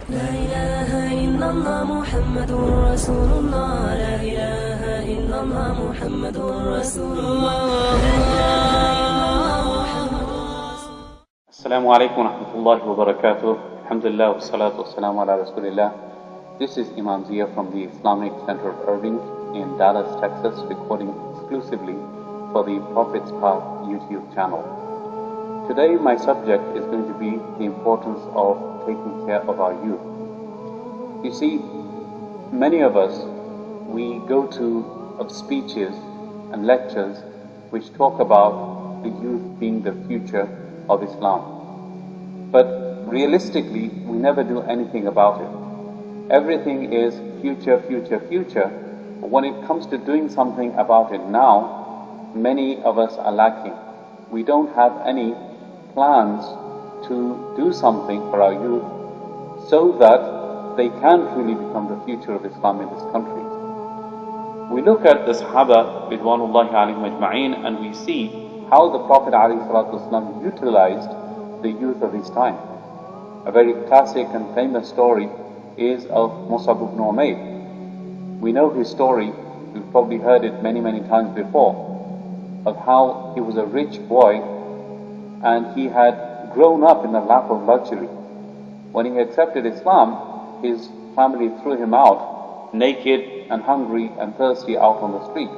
لا إله إلا الله محمد رسول الله لا إله إلا الله محمد رسول الله Assalamu alaikum wa rahmatullahi wa barakatuh. Alhamdulillah wa salatu wa salamu ala rasulillah. This is Imam Zia from the Islamic Center of Irving in Dallas, Texas, recording exclusively for the Prophet's Path YouTube channel. Today my subject is going to be the importance of taking care of our youth. You see, many of us, we go to speeches and lectures which talk about the youth being the future of Islam. But realistically, we never do anything about it. Everything is future, future, future. But when it comes to doing something about it now, many of us are lacking. We don't have any plans to do something for our youth so that they can truly become the future of Islam in this country. We look at the Sahaba, Ridwanullahi alayhim ajma'een, and we see how the Prophet ﷺ utilized the youth of his time. A very classic and famous story is of Mus'ab ibn Umayr. We know his story, we've probably heard it many, many times before, of how he was a rich boy and he had grown up in the lap of luxury. When he accepted Islam, his family threw him out, naked and hungry and thirsty, out on the street.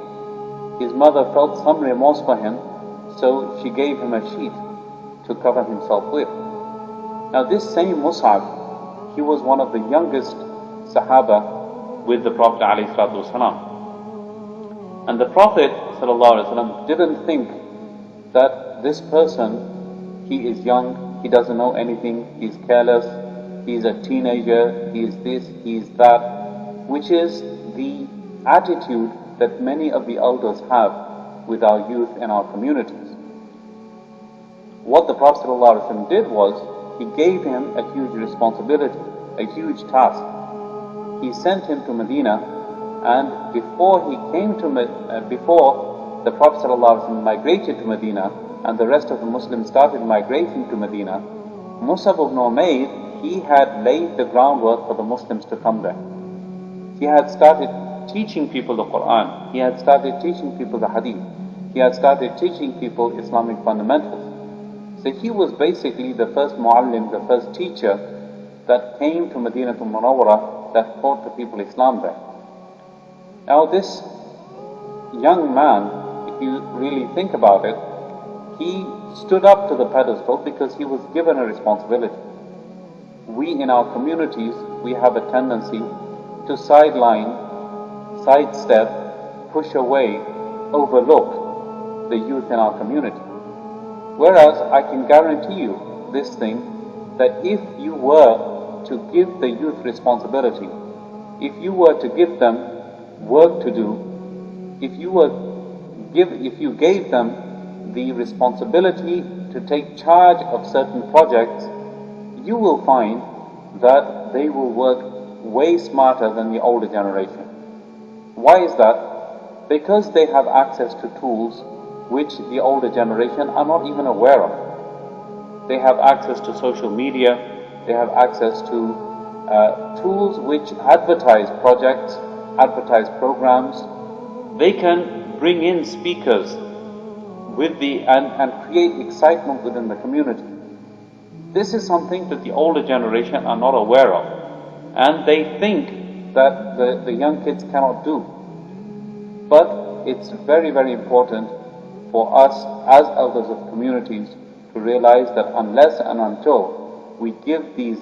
His mother felt some remorse for him, so she gave him a sheet to cover himself with. Now this same Mus'ab, he was one of the youngest Sahaba with the Prophet ﷺ. And the Prophet ﷺ didn't think that this person, he is young, he doesn't know anything, he's careless, he is a teenager, he is this, he is that, which is the attitude that many of the elders have with our youth in our communities. What the Prophet ﷺ did was, he gave him a huge responsibility, a huge task. He sent him to Medina, and before the Prophet ﷺ migrated to Medina, and the rest of the Muslims started migrating to Medina, Mus'ab ibn Umayr, he had laid the groundwork for the Muslims to come there. He had started teaching people the Quran, he had started teaching people the Hadith, he had started teaching people Islamic fundamentals. So he was basically the first muallim, the first teacher that came to Medina to Munawwara, that taught the people Islam there. Now this young man, if you really think about it, he stood up to the pedestal because he was given a responsibility. We in our communities, we have a tendency to sideline, sidestep, push away, overlook the youth in our community. Whereas I can guarantee you this thing, that if you were to give the youth responsibility, if you were to give them work to do, if you gave them the responsibility to take charge of certain projects, you will find that they will work way smarter than the older generation. Why is that? Because they have access to tools which the older generation are not even aware of. They have access to social media, they have access to tools which advertise projects, advertise programs. They can bring in speakers and create excitement within the community. This is something that the older generation are not aware of, and they think that the young kids cannot do. But it's very, very important for us as elders of communities to realize that unless and until we give these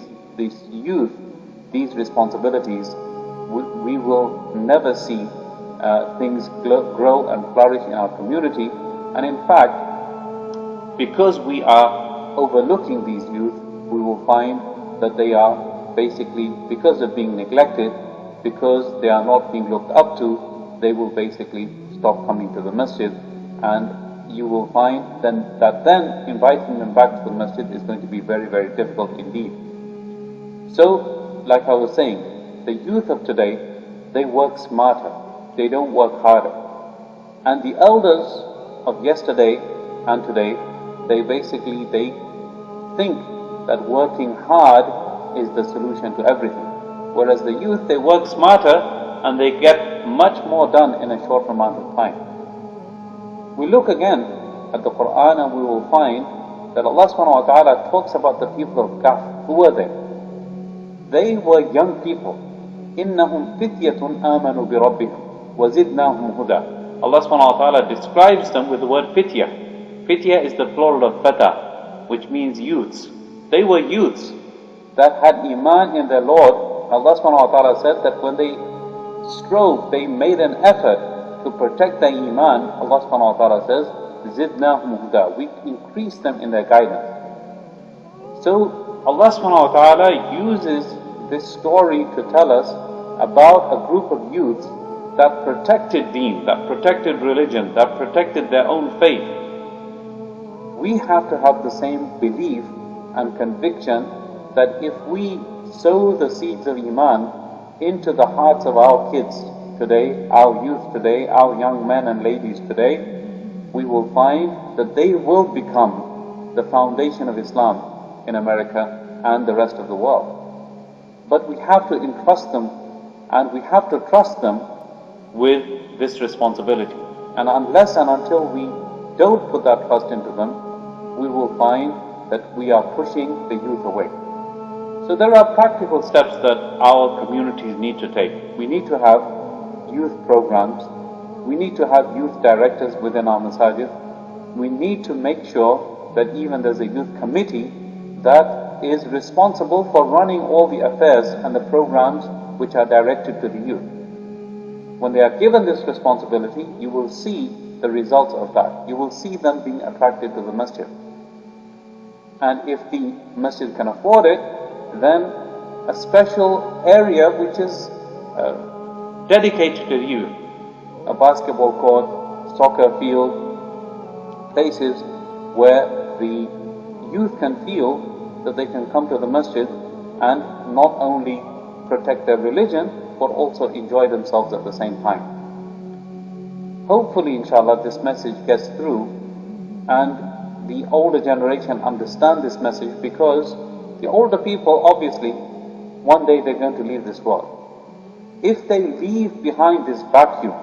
youth these responsibilities, we will never see things grow and flourish in our community. And in fact, because we are overlooking these youth, we will find that they are basically, because of being neglected, because they are not being looked up to, they will basically stop coming to the masjid, and you will find then inviting them back to the masjid is going to be very, very difficult indeed. So, like I was saying, the youth of today, they work smarter, they don't work harder. And the elders of yesterday and today, they think that working hard is the solution to everything. Whereas the youth, they work smarter and they get much more done in a short amount of time. We look again at the Quran and we will find that Allah subhanahu wa ta'ala talks about the people of Kahf. Who were they? They were young people. إِنَّهُمْ فِتْيَةٌ آمَنُوا بِرَبِّهِمْ وَزِدْنَاهُمْ هُدًى. Allah subhanahu wa ta'ala describes them with the word fitya. Fitya is the plural of fata, which means youths. They were youths that had iman in their Lord. Allah subhanahu wa ta'ala said that when they strove, they made an effort to protect their iman. Allah subhanahu wa ta'ala says, زِدْنَاهُمْ هُدًى. We increase them in their guidance. So Allah subhanahu wa ta'ala uses this story to tell us about a group of youths that protected deen, that protected religion, that protected their own faith. We have to have the same belief and conviction that if we sow the seeds of iman into the hearts of our kids today, our youth today, our young men and ladies today, we will find that they will become the foundation of Islam in America and the rest of the world. But we have to entrust them and we have to trust them with this responsibility. And unless and until we don't put that trust into them, we will find that we are pushing the youth away. So there are practical steps that our communities need to take. We need to have youth programs. We need to have youth directors within our masajid. We need to make sure that even there's a youth committee that is responsible for running all the affairs and the programs which are directed to the youth. When they are given this responsibility, you will see the results of that. You will see them being attracted to the masjid. And if the masjid can afford it, then a special area which is dedicated to the youth, a basketball court, soccer field, places where the youth can feel that they can come to the masjid and not only protect their religion, but also enjoy themselves at the same time. Hopefully, inshallah, this message gets through and the older generation understand this message, because the older people, obviously, one day they're going to leave this world. If they leave behind this vacuum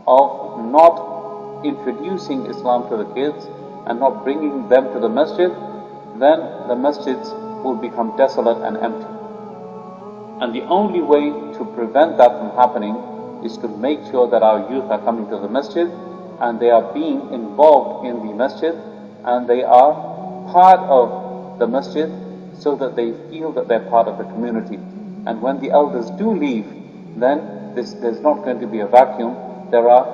of not introducing Islam to the kids and not bringing them to the masjid, then the masjids will become desolate and empty. And the only way to prevent that from happening is to make sure that our youth are coming to the masjid and they are being involved in the masjid and they are part of the masjid, so that they feel that they're part of the community. And when the elders do leave, then there's not going to be a vacuum. There are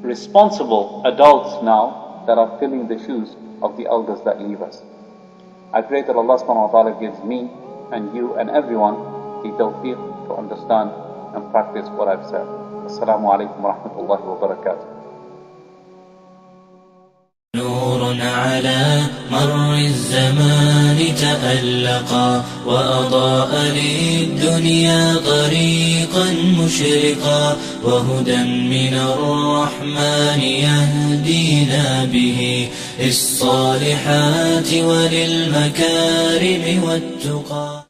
responsible adults now that are filling the shoes of the elders that leave us. I pray that Allah subhanahu wa ta'ala gives me and you and everyone the tawfiq to understand and practice what I've said. Assalamu alaikum wa rahmatullahi wa barakatuh. نور على مر الزمان تألقا وأضاء للدنيا طريقا مشرقا وهدى من الرحمن يهدينا به للصالحات وللمكارم والتقى.